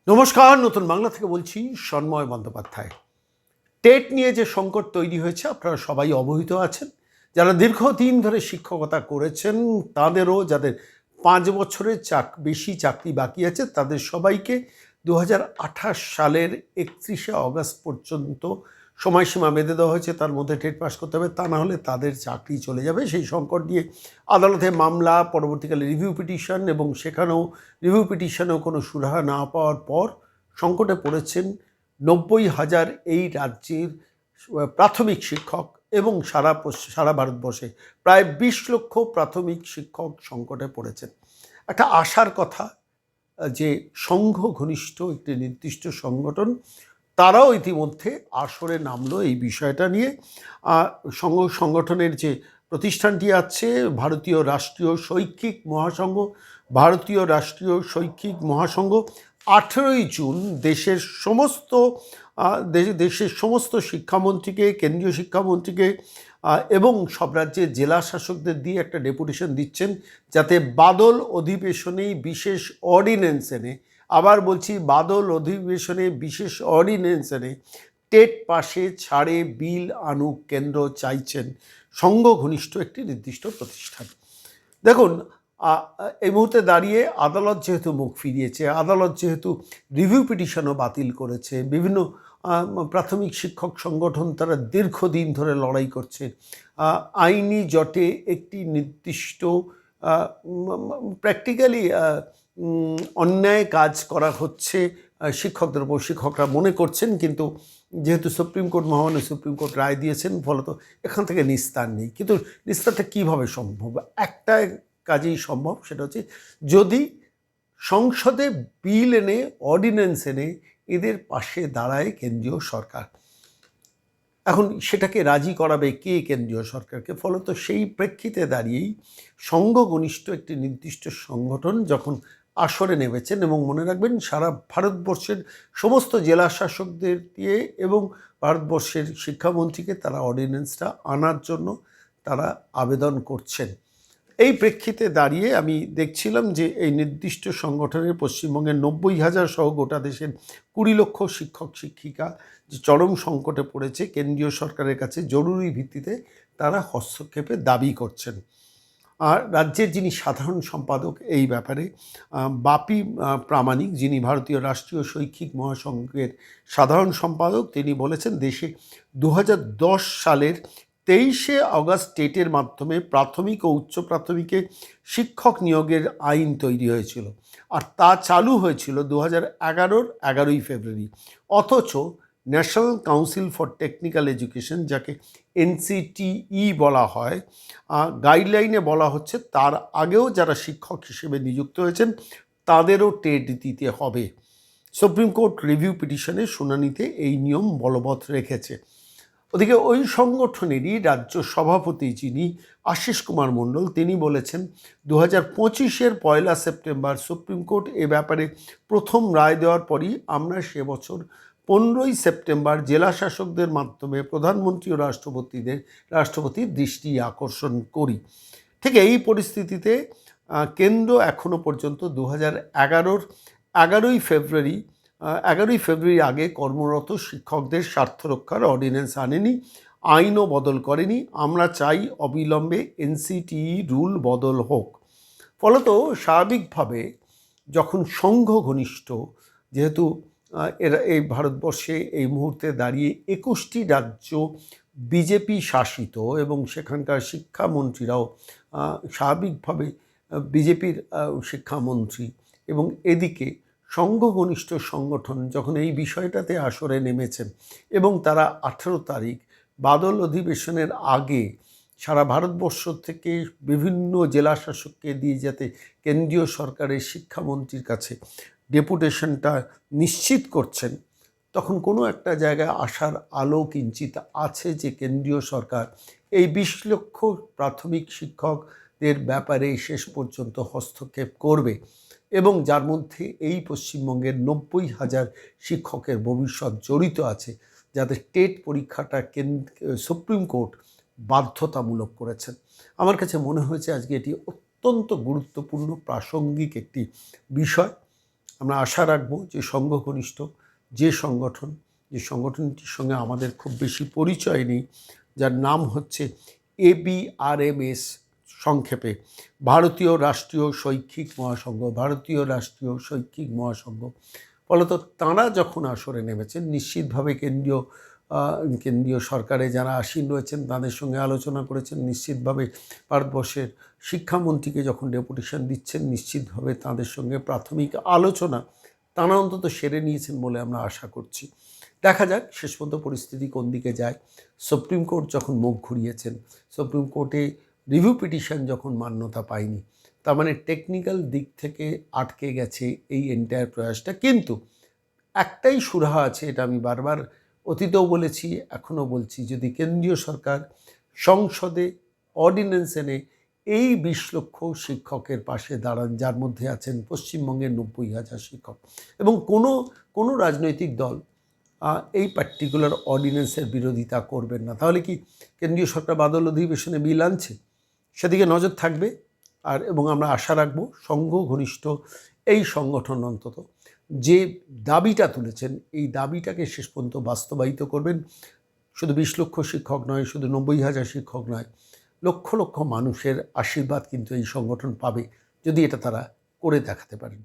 নমস্কার, নতুন বাংলা থেকে বলছি সন্ময় বন্দ্যোপাধ্যায়। টেট নিয়ে যে সংকট তৈরি হয়েছে আপনারা সবাই অবহিত আছেন। যারা দীর্ঘদিন ধরে শিক্ষকতা করেছেন তাদেরও, যাদের 5 বছরের বেশি চাকরি বাকি আছে, তাদের সবাইকে 2028 সালের 31শে অগস্ট পর্যন্ত সময়সীমা বেঁধে দেওয়া হয়েছে। তার মধ্যে টেট পাস করতে হবে, তা না হলে তাদের চাকরি চলে যাবে। সেই সংকট নিয়ে আদালতে মামলা, পরবর্তীকালে রিভিউ পিটিশন, এবং সেখানেও রিভিউ পিটিশনেও কোনো সুরাহা না পাওয়ার পর সংকটে পড়েছেন 90,000 এই রাজ্যের প্রাথমিক শিক্ষক, এবং সারা ভারতবর্ষে প্রায় 20 লক্ষ প্রাথমিক শিক্ষক সংকটে পড়েছেন। একটা আশার কথা যে সংঘ ঘনিষ্ঠ একটি নির্দিষ্ট সংগঠন, তারাও ইতিমধ্যে আসরে নামলো এই বিষয়টা নিয়ে। সংগঠনের যে প্রতিষ্ঠানটি আছে ভারতীয় রাষ্ট্রীয় শৈক্ষিক মহাসংঘ, 18ই জুন দেশের সমস্ত শিক্ষামন্ত্রীকে, কেন্দ্রীয় শিক্ষামন্ত্রীকে এবং সব রাজ্যের জেলা শাসকদের দিয়ে একটা ডেপুটেশন দিচ্ছেন, যাতে বাদল অধিবেশনেই বিশেষ অর্ডিন্যান্স এনে, আবার বলছি বাদল অধিবেশনে বিশেষ অর্ডিন্যান্স এনে টেট পাশে ছাড়ে বিল আনুক কেন্দ্র চাইছেন সংঘ ঘনিষ্ঠ একটি নির্দিষ্ট প্রতিষ্ঠান। দেখুন, এই মুহূর্তে দাঁড়িয়ে আদালত যেহেতু মুখ ফিরিয়েছে, আদালত যেহেতু রিভিউ পিটিশনও বাতিল করেছে, বিভিন্ন প্রাথমিক শিক্ষক সংগঠন তারা দীর্ঘদিন ধরে লড়াই করছে, আইনি জটে একটি নির্দিষ্ট প্র্যাকটিক্যালি অন্যায় কাজ করা হচ্ছে শিক্ষকদের উপর, শিক্ষকরা মনে করছেন। কিন্তু যেহেতু মহামান্য সুপ্রিম কোর্ট রায় দিয়েছেন, ফলত এখান থেকে নিস্তার নেই। কিন্তু নিস্তারটা কীভাবে সম্ভব? একটা কাজেই সম্ভব, সেটা হচ্ছে যদি সংসদে বিল এনে, অর্ডিন্যান্স এনে এদের পাশে দাঁড়ায় কেন্দ্রীয় সরকার। এখন সেটাকে রাজি করাবে কে? কেন্দ্রীয় সরকারকে। ফলত সেই প্রেক্ষিতে দাঁড়িয়েই সংঘ ঘনিষ্ঠ একটি নির্দিষ্ট সংগঠন যখন আসরে নেমেছেন, এবং মনে রাখবেন সারা ভারতবর্ষের সমস্ত জেলা শাসকদের দিয়ে এবং ভারতবর্ষের শিক্ষামন্ত্রীকে তারা অর্ডিন্যান্সটা আনার জন্য তারা আবেদন করছেন। এই প্রেক্ষিতে দাঁড়িয়ে আমি দেখছিলাম যে এই নির্দিষ্ট সংগঠনের পশ্চিমবঙ্গের 90,000 সহ গোটা দেশের 20 লক্ষ শিক্ষক শিক্ষিকা যে চরম সংকটে পড়েছে, কেন্দ্রীয় সরকারের কাছে জরুরি ভিত্তিতে তারা হস্তক্ষেপের দাবি করছেন। আর রাজ্যের যিনি সাধারণ সম্পাদক এই ব্যাপারে, বাপি প্রামাণিক, যিনি ভারতীয় রাষ্ট্রীয় শৈক্ষিক মহাসংঘের সাধারণ সম্পাদক, তিনি বলেছেন দেশে 2010 সালের 23শে অগস্ট টেটের মাধ্যমে প্রাথমিক ও উচ্চ প্রাথমিকে শিক্ষক নিয়োগের আইন তৈরি হয়েছিল, আর তা চালু হয়েছিল 2011-র 11ই ফেব্রুয়ারি। অথচ national council for technical education, যাকে NCTE বলা হয়, গাইডলাইনে বলা হচ্ছে তার আগেও যারা শিক্ষক হিসেবে নিযুক্ত হয়েছেন তাদেরও টেট দিতে হবে। সুপ্রিম কোর্ট রিভিউ পিটিশনের শুনানিতে এই নিয়ম বলবৎ রেখেছে। ওদিকে ওই সংগঠনেরই রাজ্য সভাপতি, যিনি আশিস কুমার মণ্ডল, তিনি বলেছেন 2025-এর 1 সেপ্টেম্বর সুপ্রিম কোর্ট এ ব্যাপারে প্রথম রায় দেওয়ার পরই আমরা সে বছর 15ই সেপ্টেম্বর জেলা শাসকদের মাধ্যমে প্রধানমন্ত্রী ও রাষ্ট্রপতির দৃষ্টি আকর্ষণ করি। ঠিক এই পরিস্থিতিতে কেন্দ্র এখনও পর্যন্ত 2011-র 11ই ফেব্রুয়ারি আগে কর্মরত শিক্ষকদের স্বার্থ রক্ষার অর্ডিন্যান্স আনেনি, আইনও বদল করেনি। আমরা চাই অবিলম্বে NCTE রুল বদল হোক। ফলত স্বাভাবিকভাবে যখন সংঘ ঘনিষ্ঠ, যেহেতু এরা এই ভারতবর্ষে এই মুহূর্তে দাঁড়িয়ে 21টি রাজ্য বিজেপি শাসিত, এবং সেখানকার শিক্ষামন্ত্রীরাও স্বাভাবিকভাবে বিজেপির শিক্ষামন্ত্রী, এবং এদিকে সংঘ ঘনিষ্ঠ সংগঠন যখন এই বিষয়টাতে আসরে নেমেছেন, এবং তারা 18 তারিখ বাদল অধিবেশনের আগে সারা ভারতবর্ষ থেকে বিভিন্ন জেলা শাসককে দিয়ে যাতে কেন্দ্রীয় সরকারের শিক্ষামন্ত্রীর কাছে ডেপুটেশনটা নিশ্চিত করছেন, তখন কোনো একটা জায়গায় আশার আলো কিঞ্চিত আছে যে কেন্দ্রীয় সরকার এই 20 লক্ষ প্রাথমিক শিক্ষকদের ব্যাপারে শেষ পর্যন্ত হস্তক্ষেপ করবে, এবং যার মধ্যে এই পশ্চিমবঙ্গের 90,000 শিক্ষকের ভবিষ্যৎ জড়িত আছে, যাদের টেট পরীক্ষাটা সুপ্রিম কোর্ট বাধ্যতামূলক করেছেন। আমার কাছে মনে হয়েছে আজকে এটি অত্যন্ত গুরুত্বপূর্ণ প্রাসঙ্গিক একটি বিষয়। আমরা আশা রাখবো যে সংঘঘনিষ্ঠ যে সংগঠনটির সঙ্গে আমাদের খুব বেশি পরিচয় নেই, যার নাম হচ্ছে ABRMS, সংক্ষেপে ভারতীয় রাষ্ট্রীয় শৈক্ষিক মহাসংঘ, ভারতীয় রাষ্ট্রীয় শৈক্ষিক মহাসংঘ। ফলত তাঁরা যখন আসরে নেমেছেন, নিশ্চিতভাবে কেন্দ্রীয় সরকারে যারা আসীন রয়েছেন তাদের সঙ্গে আলোচনা করেছেন। নিশ্চিতভাবে ভারতবর্ষের শিক্ষামন্ত্রীকে যখন ডেপুটেশন দিচ্ছেন, নিশ্চিতভাবে তাদের সঙ্গে প্রাথমিক আলোচনা তারা অন্তত সেরে নিয়েছেন বলে আমরা আশা করছি। দেখা যাক শেষ পর্যন্ত পরিস্থিতি কোন দিকে যায়। সুপ্রিম কোর্ট যখন মুখ ঘুরিয়েছেন, সুপ্রিম কোর্টে রিভিউ পিটিশন যখন মান্যতা পায়নি, তার মানে টেকনিক্যাল দিক থেকে আটকে গেছে এই এন্টায়ার প্রয়াসটা। কিন্তু একটাই সুরাহা আছে, এটা আমি বারবার অতীতেও বলেছি, এখনও বলছি, যদি কেন্দ্রীয় সরকার সংসদে অর্ডিন্যান্স এনে এই 20 লক্ষ শিক্ষকের পাশে দাঁড়ান, যার মধ্যে আছেন পশ্চিমবঙ্গের 90,000 শিক্ষক, এবং কোনো রাজনৈতিক দল এই পার্টিকুলার অর্ডিন্যান্সের বিরোধিতা করবেন না, তাহলে কি কেন্দ্রীয় সরকার বাদল অধিবেশনে বিল আনছে? সেদিকে নজর থাকবে। এবং আমরা আশা রাখব সংঘঘনিষ্ঠ এই সংগঠন অন্তত যে দাবিটা তুলেছেন, এই দাবিটাকে শেষ পর্যন্ত বাস্তবায়িত করবেন। শুধু 20 লক্ষ শিক্ষক নয়, শুধু 90,000 শিক্ষক নয়, লক্ষ লক্ষ মানুষের আশীর্বাদ কিন্তু এই সংগঠন পাবে যদি এটা তারা করে দেখাতে পারেন।